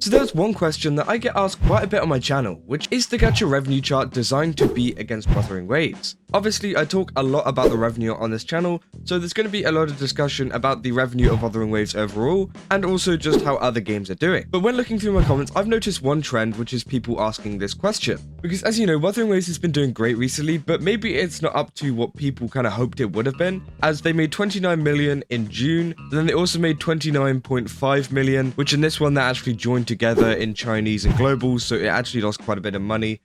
So there's one question that I get asked quite a bit on my channel, which is the gacha revenue chart designed to be against Wuthering Waves? Obviously, I talk a lot about the revenue on this channel, so there's going to be a lot of discussion about the revenue of Wuthering Waves overall, and also just how other games are doing. But when looking through my comments, I've noticed one trend, which is people asking this question. Because as you know, Wuthering Waves has been doing great recently, but maybe it's not up to what people kind of hoped it would have been, as they made 29 million in June, and then they also made 29.5 million, which in this one that actually joined together in Chinese and global, so it actually lost quite a bit of money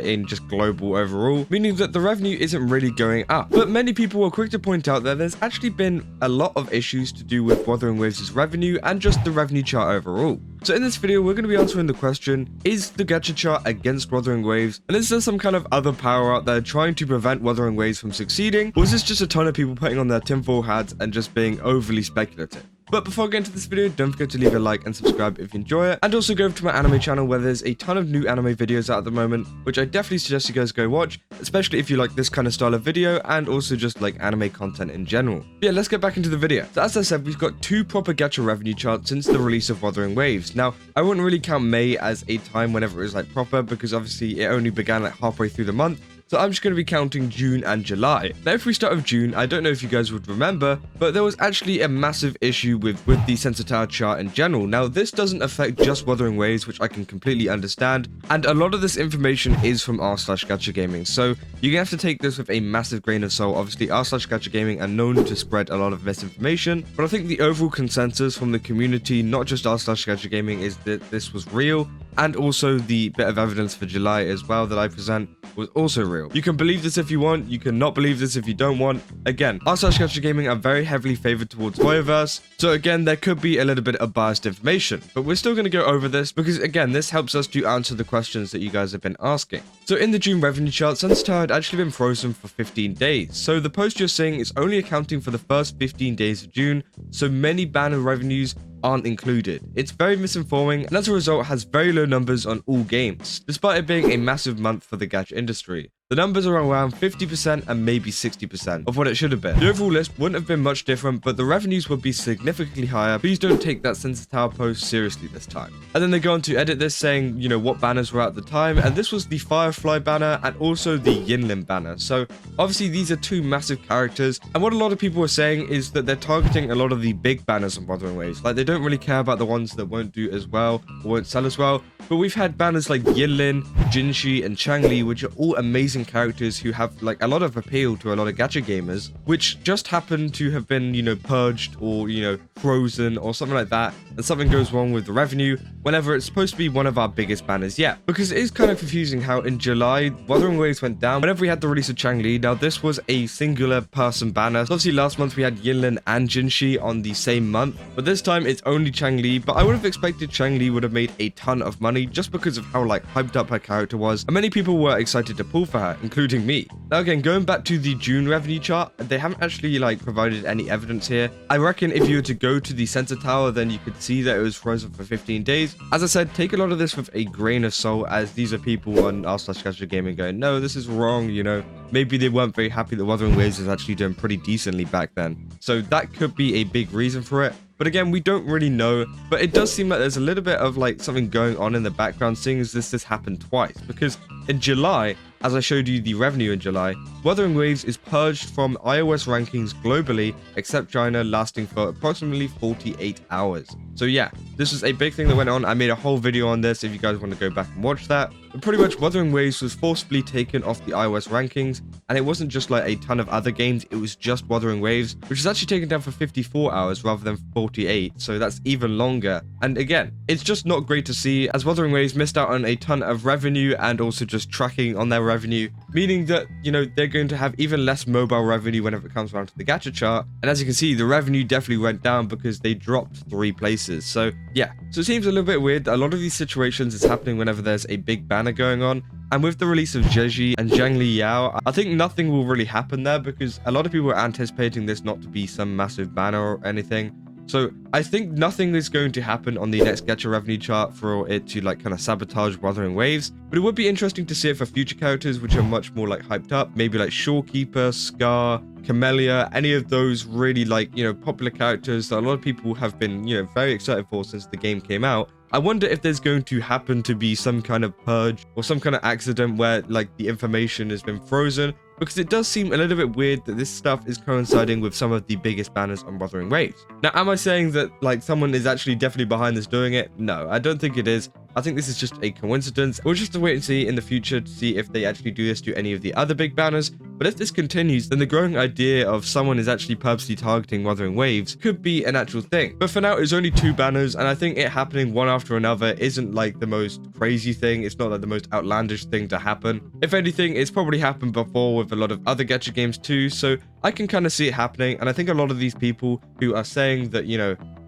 in just global overall, meaning that the revenue isn't really going up. But many people were quick to point out that there's actually been a lot of issues to do with Wuthering Waves' revenue and just the revenue chart overall. So in this video, we're going to be answering the question, is the gacha chart against Wuthering Waves? And is there some kind of other power out there trying to prevent Wuthering Waves from succeeding? Or is this just a ton of people putting on their tinfoil hats and just being overly speculative? But before I get into this video, don't forget to leave a like and subscribe if you enjoy it, and also go over to my anime channel where there's a ton of new anime videos out at the moment, which I definitely suggest you guys go watch, especially if you like this kind of style of video and also just like anime content in general. But yeah, let's get back into the video. So as I said, we've got two proper gacha revenue charts since the release of Wuthering Waves. Now, I wouldn't really count May as a time whenever it was like proper, because obviously it only began like halfway through the month. So I'm just going to be counting June and July. Now, if we start with June, I don't know if you guys would remember, but there was actually a massive issue with the SABOTAGED chart in general. Now, this doesn't affect just Wuthering Waves, which I can completely understand, and a lot of this information is from r/gacha gaming, so you're going to have to take this with a massive grain of salt. Obviously, r/gacha gaming are known to spread a lot of misinformation, but I think the overall consensus from the community, not just r/gacha gaming, is that this was real, and also the bit of evidence for July as well that I present was also real. You can believe this if you want, you can not believe this if you don't want. Again, r/gacha gaming are very heavily favored towards Spoilerverse, so again, there could be a little bit of biased information, but we're still going to go over this because again, this helps us to answer the questions that you guys have been asking. So in the June revenue chart, SABOTAGED had actually been frozen for 15 days, so the post you're seeing is only accounting for the first 15 days of June, so many banner revenues aren't included. It's very misinforming, and as a result has very low numbers on all games, despite it being a massive month for the gacha industry. The numbers are around 50% and maybe 60% of what it should have been. The overall list wouldn't have been much different, but the revenues would be significantly higher. Please don't take that SABOTAGED post seriously this time. And then they go on to edit this saying, you know, what banners were at the time, and this was the Firefly banner and also the Yinlin banner. So obviously these are two massive characters, and what a lot of people are saying is that they're targeting a lot of the big banners on Wuthering Waves. Like, they don't really care about the ones that won't do as well or won't sell as well. But we've had banners like Yinlin, Zhezhi, and Changli, which are all amazing characters who have like a lot of appeal to a lot of gacha gamers, which just happen to have been, you know, purged or, you know, frozen or something like that, and something goes wrong with the revenue whenever it's supposed to be one of our biggest banners yet. Because it is kind of confusing how in July, Wuthering Waves went down whenever we had the release of Changli. Now, this was a singular person banner. So obviously last month we had Yinlin and Zhezhi on the same month, but this time it's only Changli. But I would have expected Changli would have made a ton of money just because of how like hyped up her character was, and many people were excited to pull for her, including me. Now again, going back to the June revenue chart, they haven't actually like provided any evidence here. I reckon if you were to go to the Sensor Tower, then you could see that it was frozen for 15 days. As I said, take a lot of this with a grain of salt, as these are people on r/gacha gaming going, no, this is wrong, you know. Maybe they weren't very happy that Wuthering Waves was actually doing pretty decently back then. So that could be a big reason for it. But again, we don't really know, but it does seem like there's a little bit of like something going on in the background, seeing as this happened twice. Because in July, as I showed you the revenue in July, Wuthering Waves is purged from iOS rankings globally, except China, lasting for approximately 48 hours. So yeah, this is a big thing that went on. I made a whole video on this if you guys want to go back and watch that. But pretty much Wuthering Waves was forcibly taken off the iOS rankings, and it wasn't just like a ton of other games, it was just Wuthering Waves, which is actually taken down for 54 hours rather than 48, so that's even longer. And again, it's just not great to see, as Wuthering Waves missed out on a ton of revenue and also just tracking on their revenue, meaning that, you know, they're going to have even less mobile revenue whenever it comes around to the gacha chart. And as you can see, the revenue definitely went down because they dropped 3 places. So yeah, so it seems a little bit weird that a lot of these situations is happening whenever there's a big banner going on. And with the release of Zhezhi and Zhangli Yao, I think nothing will really happen there, because a lot of people are anticipating this not to be some massive banner or anything. So I think nothing is going to happen on the next gacha revenue chart for it to like kind of sabotage Wuthering Waves, but it would be interesting to see it for future characters which are much more like hyped up, maybe like Shorekeeper, Scar, Camellia, any of those really like, popular characters that a lot of people have been, very excited for since the game came out. I wonder if there's going to happen to be some kind of purge or some kind of accident where like the information has been frozen, because it does seem a little bit weird that this stuff is coinciding with some of the biggest banners on Wuthering Waves. Now, am I saying that like someone is actually definitely behind this doing it? No, I don't think it is. I think this is just a coincidence. We'll just have to wait and see in the future to see if they actually do this to any of the other big banners. But if this continues, then the growing idea of someone is actually purposely targeting Wuthering Waves could be an actual thing. But for now, it's only 2 banners, and I think it happening one after another isn't like the most crazy thing. It's not like the most outlandish thing to happen. If anything, it's probably happened before with a lot of other gacha games too, so I can kind of see it happening. And I think a lot of these people who are saying that,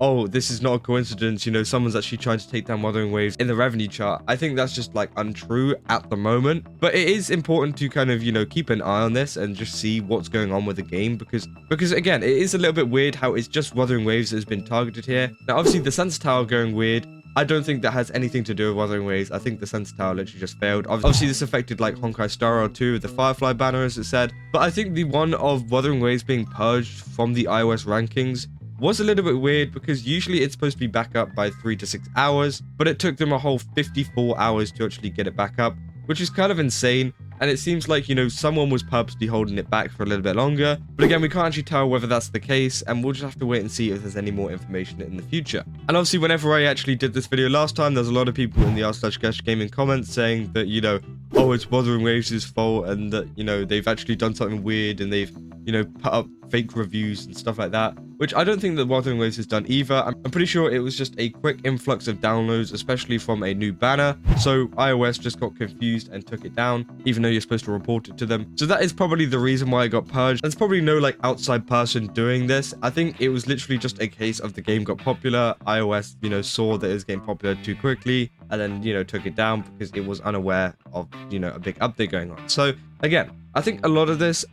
oh, this is not a coincidence, someone's actually trying to take down Wuthering Waves in the revenue chart, I think that's just like untrue at the moment. But it is important to kind of, keep an eye on this and just see what's going on with the game, because again, it is a little bit weird how it's just Wuthering Waves that has been targeted here. Now, obviously the Sensor Tower going weird, I don't think that has anything to do with Wuthering Waves. I think the Sensor Tower literally just failed. Obviously, this affected like Honkai Star Rail 2 with the Firefly banner, as it said. But I think the one of Wuthering Waves being purged from the iOS rankings was a little bit weird, because usually it's supposed to be back up by 3 to 6 hours, but it took them a whole 54 hours to actually get it back up, which is kind of insane. And it seems like, someone was purposely holding it back for a little bit longer. But again, we can't actually tell whether that's the case, and we'll just have to wait and see if there's any more information in the future. And obviously, whenever I actually did this video last time, there's a lot of people in the r/gacha comments saying that, oh, it's Wuthering Waves' fault, and that, they've actually done something weird, and they've, put up fake reviews and stuff like that, which I don't think that Wuthering Waves has done either. I'm pretty sure it was just a quick influx of downloads, especially from a new banner. So iOS just got confused and took it down, even though you're supposed to report it to them. So that is probably the reason why it got purged. There's probably no like outside person doing this. I think it was literally just a case of the game got popular. iOS, saw that it was getting popular too quickly, and then, took it down because it was unaware of, a big update going on. So again, I think a lot of this,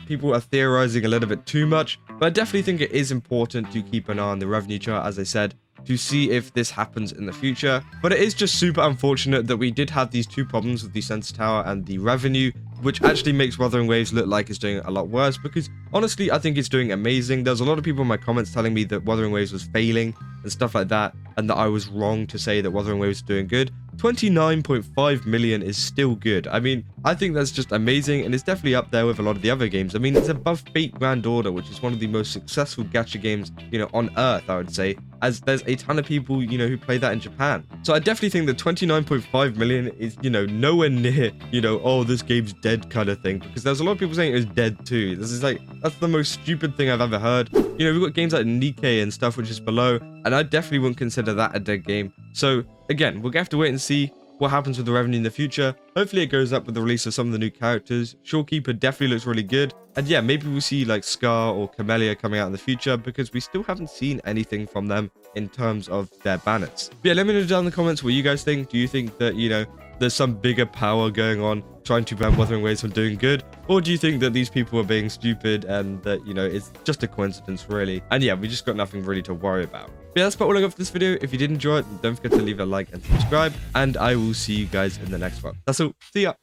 people are theorizing a little bit too much, but I definitely think it is important to keep an eye on the revenue chart, as I said, to see if this happens in the future. But it is just super unfortunate that we did have these 2 problems with the Sensor Tower and the revenue, which actually makes Wuthering Waves look like it's doing a lot worse, because honestly, I think it's doing amazing. There's a lot of people in my comments telling me that Wuthering Waves was failing and stuff like that, and that I was wrong to say that Wuthering Waves is doing good. 29.5 million is still good. I mean, I think that's just amazing, and it's definitely up there with a lot of the other games. I mean, it's above Fate Grand Order, which is one of the most successful gacha games, on Earth, I would say, as there's a ton of people, who play that in Japan. So I definitely think that 29.5 million is, nowhere near, oh, this game's dead kind of thing, because there's a lot of people saying it was dead too. This is like, that's the most stupid thing I've ever heard. We've got games like Nikkei and stuff, which is below, and I definitely wouldn't consider that a dead game. So again, we'll have to wait and see what happens with the revenue in the future. Hopefully it goes up with the release of some of the new characters. Shorekeeper definitely looks really good. And yeah, maybe we'll see like Scar or Camellia coming out in the future, because we still haven't seen anything from them in terms of their banners. But yeah, let me know down in the comments what you guys think. Do you think that, there's some bigger power going on trying to ban Wuthering Waves from doing good? Or do you think that these people are being stupid and that, it's just a coincidence, really? And yeah, we just got nothing really to worry about. But yeah, that's about all I got for this video. If you did enjoy it, don't forget to leave a like and subscribe, and I will see you guys in the next one. That's all. See ya.